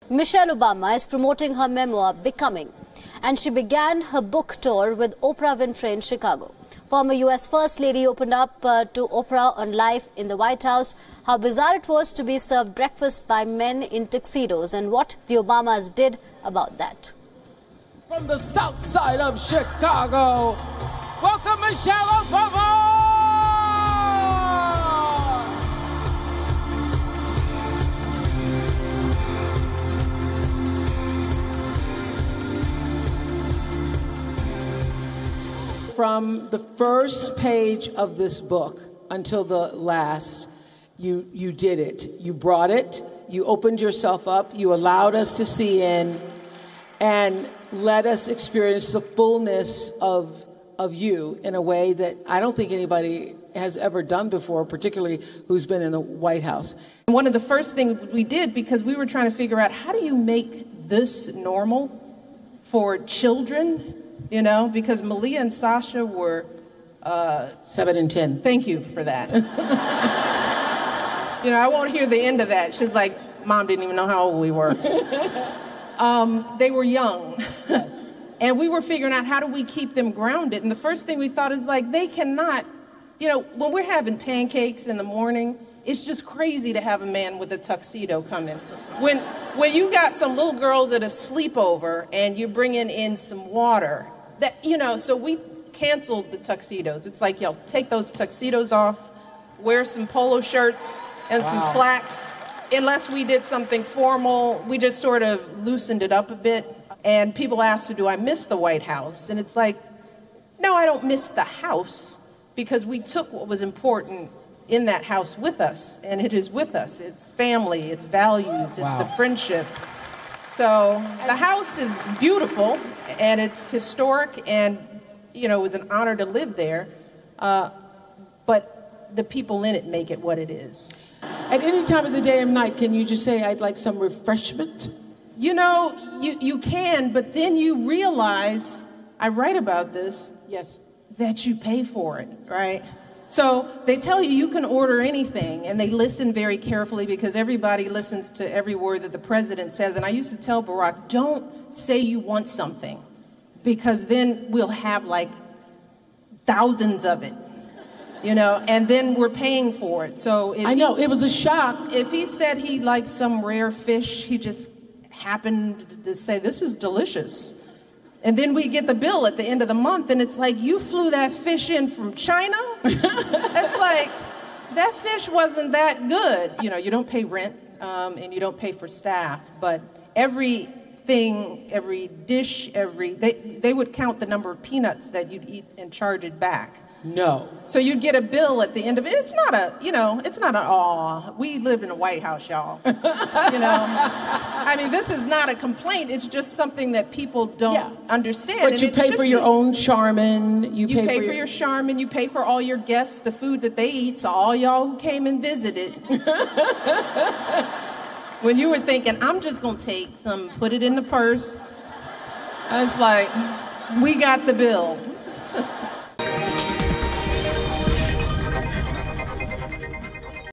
Michelle Obama is promoting her memoir, Becoming, and she began her book tour with Oprah Winfrey in Chicago. Former U.S. First Lady opened up to Oprah on life in the White House, how bizarre it was to be served breakfast by men in tuxedos, and what the Obamas did about that. From the south side of Chicago, welcome Michelle Obama! From the first page of this book until the last, you did it. You brought it, you opened yourself up, you allowed us to see in, and let us experience the fullness of you in a way that I don't think anybody has ever done before, particularly who's been in the White House. One of the first things we did, because we were trying to figure out how do you make this normal for children, you know, because Malia and Sasha were 7 and 10. Thank you for that. You know, I won't hear the end of that. She's like, Mom didn't even know how old we were. They were young. Yes. And we were figuring out how do we keep them grounded. And the first thing we thought is like, they cannot, you know, when we're having pancakes in the morning, it's just crazy to have a man with a tuxedo come in. When you got some little girls at a sleepover and you're bringing in some water, that, you know, so we canceled the tuxedos. It's like, yo, take those tuxedos off, wear some polo shirts and some slacks. Unless we did something formal, we just sort of loosened it up a bit. And people asked, do I miss the White House? And it's like, no, I don't miss the house, because we took what was important in that house with us, and it is with us. It's family, it's values, it's the friendship. So the house is beautiful, and it's historic, and, you know, it was an honor to live there. But the people in it make it what it is. At any time of the day and night, can you just say, I'd like some refreshment? You know, you can, but then you realize, I write about this, yes, that you pay for it, right? So they tell you you can order anything, and they listen very carefully because everybody listens to every word that the president says. And I used to tell Barack, don't say you want something, because then we'll have like thousands of it, you know, and then we're paying for it. So if I know, it was a shock. If he said he liked some rare fish, he just happened to say, this is delicious. And then we get the bill at the end of the month, and it's like, you flew that fish in from China? It's like, that fish wasn't that good. You know, you don't pay rent, and you don't pay for staff, but everything, every dish, they would count the number of peanuts that you'd eat and charge it back. No. So you'd get a bill at the end of it. It's not aw, we lived in a White House, y'all. You know? I mean, this is not a complaint. It's just something that people don't understand. But you pay for your own Charmin. You pay for your Charmin. You pay for all your guests, the food that they eat, so all y'all who came and visited. When you were thinking, I'm just going to take some, put it in the purse. I was like, we got the bill.